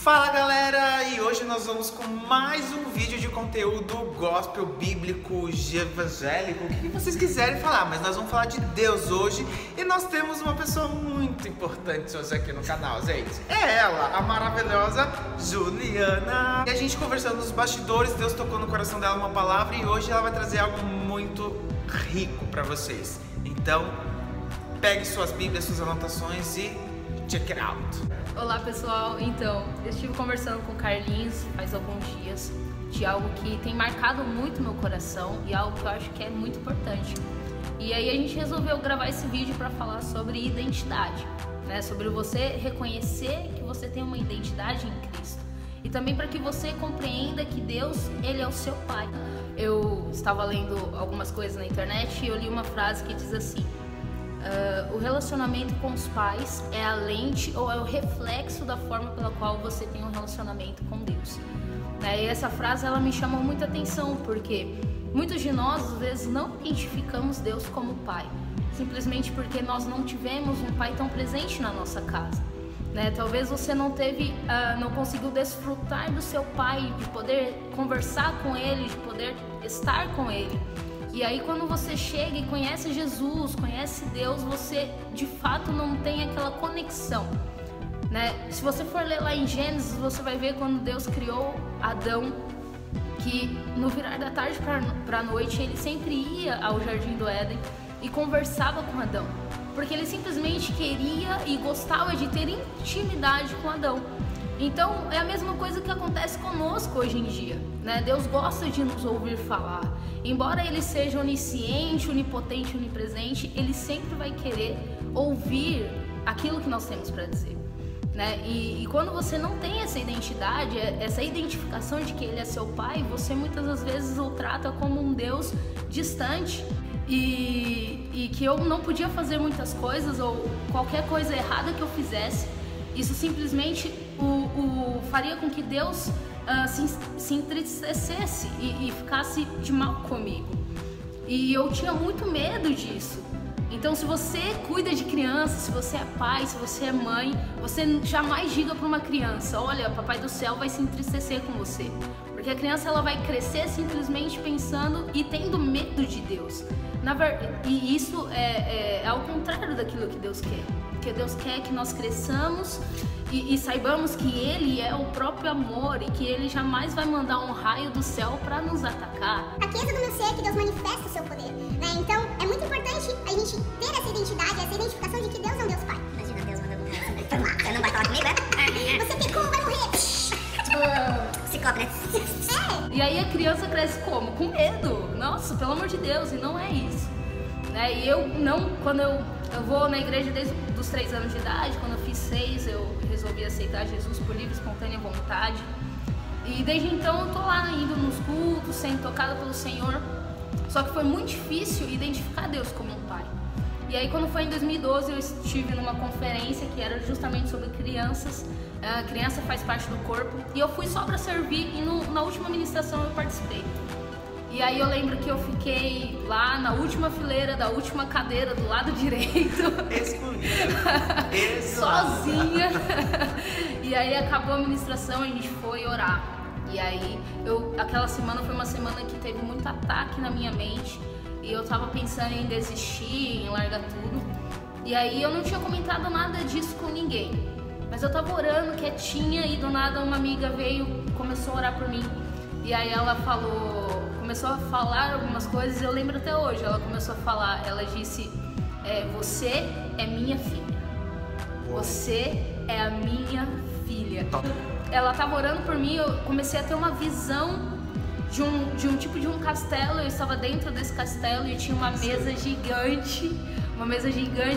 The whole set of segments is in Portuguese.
Fala galera, e hoje nós vamos com mais um vídeo de conteúdo gospel, bíblico, evangélico, o que vocês quiserem falar, mas nós vamos falar de Deus hoje e nós temos uma pessoa muito importante hoje aqui no canal, gente. É ela, a maravilhosa Juliana. E a gente conversando nos bastidores, Deus tocou no coração dela uma palavra e hoje ela vai trazer algo muito rico para vocês. Então, pegue suas bíblias, suas anotações e check it out. Olá pessoal, então, eu estive conversando com o Carlinhos faz alguns dias de algo que tem marcado muito meu coração e algo que eu acho que é muito importante. E aí a gente resolveu gravar esse vídeo para falar sobre identidade, né? Sobre você reconhecer que você tem uma identidade em Cristo e também para que você compreenda que Deus, Ele é o seu Pai. Eu estava lendo algumas coisas na internet e eu li uma frase que diz assim: o relacionamento com os pais é a lente ou é o reflexo da forma pela qual você tem um relacionamento com Deus. E essa frase ela me chamou muita atenção porque muitos de nós às vezes não identificamos Deus como pai, simplesmente porque nós não tivemos um pai tão presente na nossa casa. Talvez você não conseguiu desfrutar do seu pai, de poder conversar com ele, de poder estar com ele. E aí quando você chega e conhece Jesus, conhece Deus, você de fato não tem aquela conexão, Se você for ler lá em Gênesis, você vai ver quando Deus criou Adão, que no virar da tarde para a noite ele sempre ia ao Jardim do Éden e conversava com Adão, porque ele simplesmente queria e gostava de ter intimidade com Adão. Então é a mesma coisa que acontece conosco hoje em dia, Deus gosta de nos ouvir falar. Embora Ele seja onisciente, onipotente, onipresente, Ele sempre vai querer ouvir aquilo que nós temos para dizer, E quando você não tem essa identidade, essa identificação de que Ele é seu Pai, você muitas das vezes o trata como um Deus distante e que eu não podia fazer muitas coisas ou qualquer coisa errada que eu fizesse, isso simplesmente faria com que Deus se entristecesse e ficasse de mal comigo. E eu tinha muito medo disso. Então, se você cuida de criança, se você é pai, se você é mãe, você jamais diga para uma criança: olha, papai do céu vai se entristecer com você. Porque a criança ela vai crescer simplesmente pensando e tendo medo de Deus. E isso é ao contrário daquilo que Deus quer. Porque Deus quer que nós cresçamos e saibamos que Ele é o próprio amor e que Ele jamais vai mandar um raio do céu para nos atacar. A criança do meu ser é que Deus manifesta o seu poder, Então é muito importante a gente ter essa identidade, essa identificação de que Deus é um Deus Pai. Imagina Deus mandando um raio. Você não vai falar comigo, Você pecou, vai morrer. Tipo, ciclope, E aí a criança cresce como? Com medo. Nossa, pelo amor de Deus, e não é isso. E eu não, quando eu vou na igreja desde os 3 anos de idade, quando eu fiz 6, eu resolvi aceitar Jesus por livre e espontânea vontade. E desde então eu tô lá indo nos cultos, sendo tocada pelo Senhor. Só que foi muito difícil identificar Deus como um pai. E aí quando foi em 2012 eu estive numa conferência que era justamente sobre crianças. A criança faz parte do corpo. E eu fui só para servir e na última ministração eu participei. E aí eu lembro que eu fiquei lá na última fileira da última cadeira do lado direito. Excluída. Sozinha. E aí acabou a ministração, a gente foi orar. E aí aquela semana foi uma semana que teve muito ataque na minha mente. E eu tava pensando em desistir, em largar tudo. E aí eu não tinha comentado nada disso com ninguém. Mas eu tava orando quietinha e do nada uma amiga veio, começou a orar por mim. E aí ela começou a falar algumas coisas, eu lembro até hoje, ela começou a falar, ela disse: você é minha filha, você é a minha filha. Ela estava orando por mim, eu comecei a ter uma visão de um tipo de um castelo, eu estava dentro desse castelo e tinha uma mesa gigante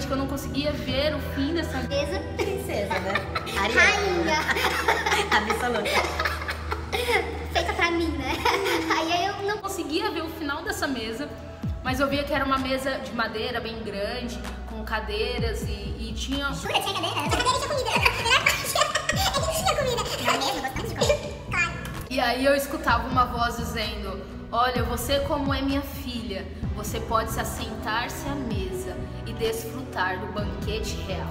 que eu não conseguia ver o fim dessa mesa. Princesa, Rainha. Absoluta. Feita pra mim, Aí eu não conseguia ver o final dessa mesa, mas eu via que era uma mesa de madeira bem grande, com cadeiras e tinha... Jura, tinha cadeira? A cadeira tinha comida. É que não tinha comida. Na mesa, gostamos de comer. Claro. E aí eu escutava uma voz dizendo: olha, você como é minha filha, você pode se assentar-se à mesa e desfrutar do banquete real.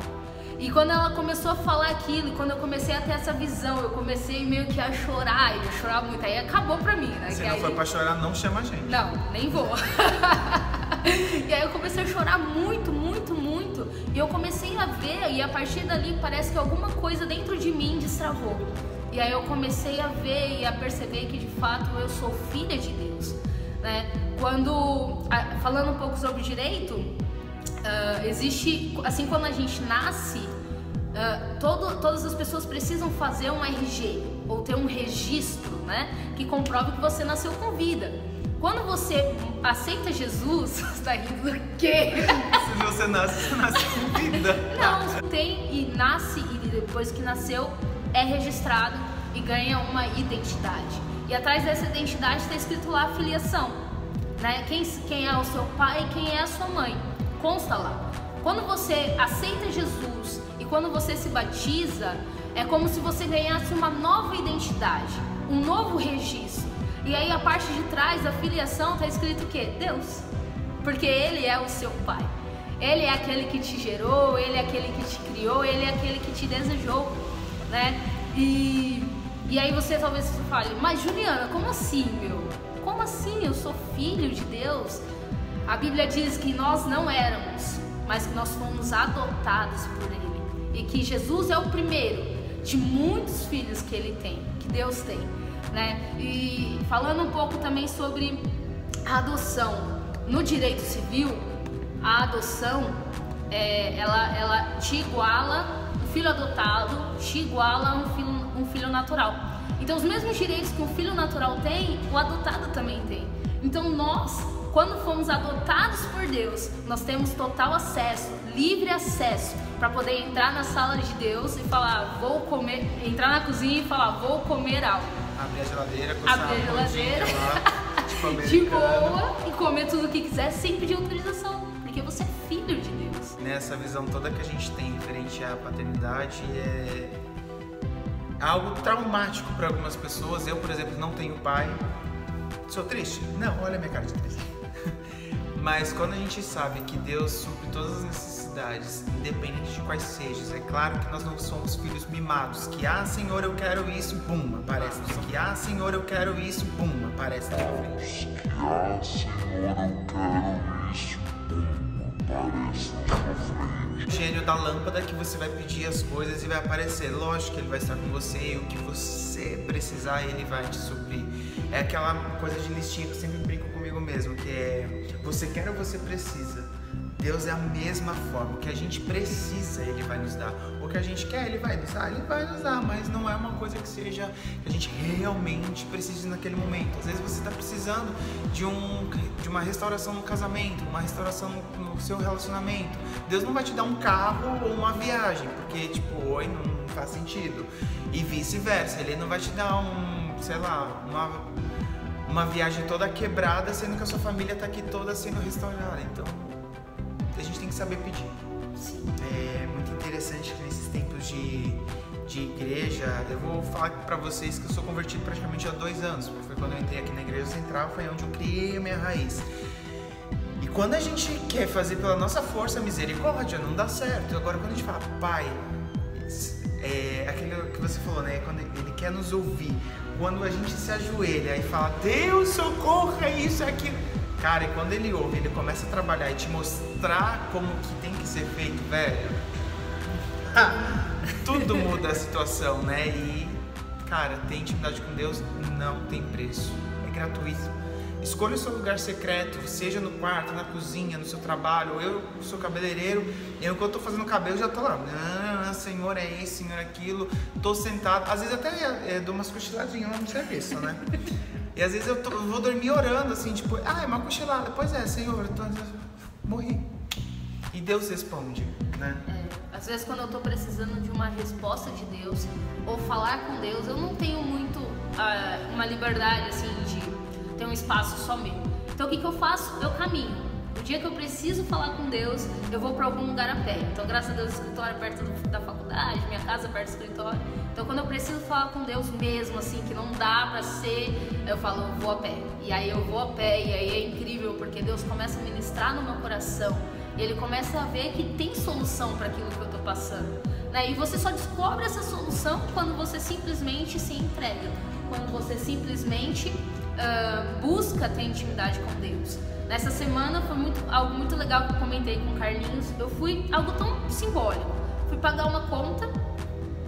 E quando ela começou a falar aquilo, e quando eu comecei a ter essa visão, eu comecei meio que a chorar, e eu chorava muito, aí acabou pra mim, né? Se que não aí... for pra chorar, não chama a gente. Não, nem vou. E aí eu comecei a chorar muito, muito, muito, e eu comecei a ver, e a partir dali parece que alguma coisa dentro de mim destravou. E aí eu comecei a ver e a perceber que de fato eu sou filha de Deus, né? Falando um pouco sobre direito, existe, assim, quando a gente nasce, todas as pessoas precisam fazer um RG, ou ter um registro, né, que comprove que você nasceu com vida. Quando você aceita Jesus, você tá rindo do quê? Se você nasce com vida. Não, tem e nasce, e depois que nasceu é registrado e ganha uma identidade. E atrás dessa identidade está escrito lá a filiação, né? Quem é o seu pai e quem é a sua mãe. Consta lá. Quando você aceita Jesus e quando você se batiza, é como se você ganhasse uma nova identidade, um novo registro. E aí a parte de trás da filiação está escrito o quê? Deus. Porque Ele é o seu pai. Ele é aquele que te gerou, Ele é aquele que te criou, Ele é aquele que te desejou, né? E aí você talvez fale, mas Juliana, como assim, meu? Como assim? Eu sou filho de Deus? A Bíblia diz que nós não éramos, mas que nós fomos adotados por Ele. E que Jesus é o primeiro de muitos filhos que Ele tem, que Deus tem, né? E falando um pouco também sobre a adoção. No direito civil, a adoção, ela te iguala, um filho adotado te iguala a um filho natural. Então os mesmos direitos que um filho natural tem, o adotado também tem. Então nós, quando fomos adotados por Deus, nós temos total acesso, livre acesso, para poder entrar na sala de Deus e falar, vou comer, entrar na cozinha e falar, vou comer algo. Abrir a geladeira, de boa, e comer tudo o que quiser sem pedir autorização, porque você é filho de Deus. Nessa visão toda que a gente tem referente à paternidade, é algo traumático para algumas pessoas. Eu, por exemplo, não tenho pai. Sou triste? Não, olha a minha cara de triste. Mas quando a gente sabe que Deus supre todas as necessidades, independente de quais sejam, é claro que nós não somos filhos mimados, que Senhor, eu quero isso, bum, aparece. Que Senhor, eu quero isso, bum, aparece na frente. Que Senhor, eu quero isso, bum, aparece na sua frente. Gênio da lâmpada que você vai pedir as coisas e vai aparecer. Lógico que ele vai estar com você e o que você precisar, ele vai te suprir. É aquela coisa de listinha que eu sempre brinco comigo mesmo, que é você quer ou você precisa. Deus é a mesma forma. O que a gente precisa, Ele vai nos dar. O que a gente quer, Ele vai nos dar. Ele vai nos dar, mas não é uma coisa que seja que a gente realmente precise naquele momento. Às vezes você está precisando de uma restauração no casamento, uma restauração no seu relacionamento. Deus não vai te dar um carro ou uma viagem, porque tipo, oi, não faz sentido. E vice-versa, Ele não vai te dar uma viagem toda quebrada, sendo que a sua família está aqui toda sendo restaurada. Então, a gente tem que saber pedir. Sim. É muito interessante que nesses tempos de igreja, eu vou falar para vocês que eu sou convertido praticamente há 2 anos, porque foi quando eu entrei aqui na Igreja Central, foi onde eu criei a minha raiz. E quando a gente quer fazer pela nossa força misericórdia, não dá certo. Agora, quando a gente fala, Pai, aquilo que você falou, né? Quando Ele quer nos ouvir, quando a gente se ajoelha e fala, Deus, socorra, isso, aquilo. Cara, e quando Ele ouve, Ele começa a trabalhar e te mostrar como que tem que ser feito, velho. Tudo muda a situação, né? E, cara, ter intimidade com Deus não tem preço. É gratuito. Escolha o seu lugar secreto, seja no quarto, na cozinha, no seu trabalho. Eu sou cabeleireiro, e enquanto eu tô fazendo cabelo, eu já tô lá. Senhor, é isso, Senhor, é aquilo. Tô sentado. Às vezes até dou umas cochiladinhas lá no serviço, né? E às vezes eu vou dormir orando, assim, tipo, é uma cochilada. Pois é, Senhor, morri. E Deus responde, né? Às vezes quando eu tô precisando de uma resposta de Deus, ou falar com Deus, eu não tenho muito uma liberdade, assim, de ter um espaço só meu. Então o que eu faço? Eu caminho. O dia que eu preciso falar com Deus, eu vou para algum lugar a pé. Então, graças a Deus, o escritório é perto da faculdade, minha casa é perto do escritório. Então, quando eu preciso falar com Deus mesmo, assim, que não dá pra ser, eu falo, eu vou a pé. E aí eu vou a pé, e aí é incrível, porque Deus começa a ministrar no meu coração. E Ele começa a ver que tem solução para aquilo que eu tô passando. né? E você só descobre essa solução quando você simplesmente se entrega, quando você simplesmente busca ter intimidade com Deus. Nessa semana foi algo muito legal que eu comentei com o Carlinhos. Eu fui algo tão simbólico. Fui pagar uma conta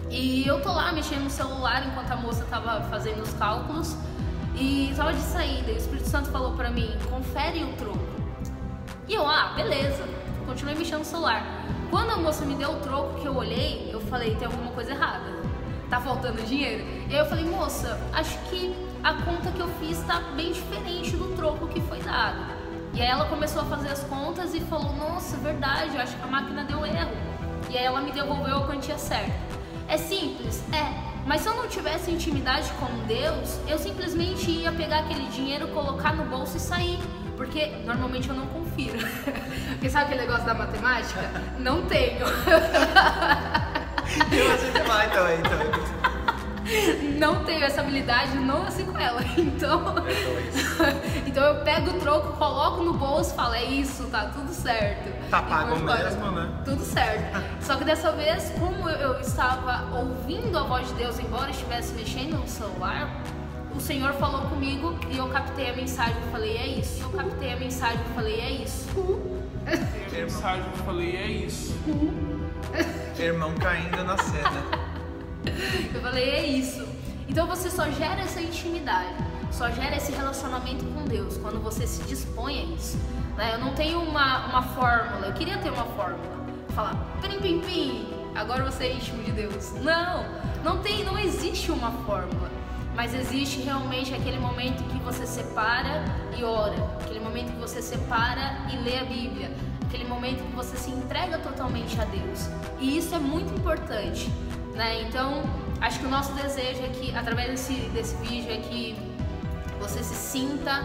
e eu tô lá mexendo no celular enquanto a moça tava fazendo os cálculos e tava de saída. E o Espírito Santo falou pra mim: confere o troco. E eu, beleza. Continuei mexendo no celular. Quando a moça me deu o troco, que eu olhei, eu falei: tem alguma coisa errada. Tá faltando dinheiro? E aí eu falei: moça, acho que a conta que eu fiz tá bem diferente do troco que foi dado. E aí ela começou a fazer as contas e falou: nossa, verdade, eu acho que a máquina deu erro. E aí ela me devolveu a quantia certa. É simples? Mas se eu não tivesse intimidade com Deus, eu simplesmente ia pegar aquele dinheiro, colocar no bolso e sair. Porque normalmente eu não confiro. Porque sabe aquele negócio da matemática? Não tenho. Eu achei que vai, então. Não tenho essa habilidade, não assim com ela. Então eu pego o troco, coloco no bolso e falo: é isso, tá tudo certo. Tá pago mesmo, né? Tudo certo. Só que dessa vez, como eu estava ouvindo a voz de Deus, embora eu estivesse mexendo no celular, o Senhor falou comigo e eu captei a mensagem e falei: é isso. Eu captei a mensagem e falei: é isso. A mensagem eu falei: é isso. Irmão caindo na cena. Eu falei: é isso. Então você só gera essa intimidade, só gera esse relacionamento com Deus quando você se dispõe a isso, né? Eu não tenho uma fórmula. Eu queria ter uma fórmula, falar pim pim pim, agora você é íntimo de Deus. Não existe uma fórmula, mas existe realmente aquele momento que você separa e ora, aquele momento que você separa e lê a Bíblia, aquele momento que você se entrega totalmente a Deus. E isso é muito importante, né? Então, acho que o nosso desejo é que, através desse vídeo, é que você se sinta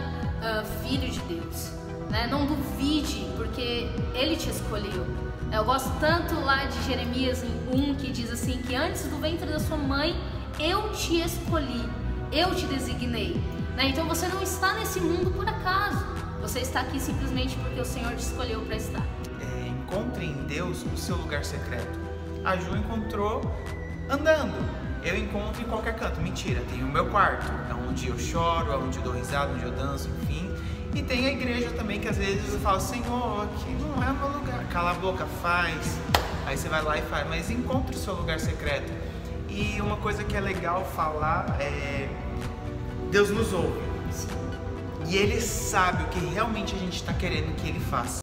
filho de Deus, né? Não duvide, porque Ele te escolheu. Eu gosto tanto lá de Jeremias 1, que diz assim, que antes do ventre da sua mãe, eu te escolhi, eu te designei, né? Então você não está nesse mundo por acaso, você está aqui simplesmente porque o Senhor te escolheu para estar. Encontre em Deus o seu lugar secreto. A Ju encontrou andando. Eu encontro em qualquer canto. Mentira, tem o meu quarto, é onde eu choro, é onde eu dou risada, onde eu danço, enfim. E tem a igreja também, que às vezes eu falo: Senhor, aqui não é meu lugar. Cala a boca, faz. Aí você vai lá e faz, mas encontre o seu lugar secreto. E uma coisa que é legal falar é: Deus nos ouve. E Ele sabe o que realmente a gente está querendo que Ele faça.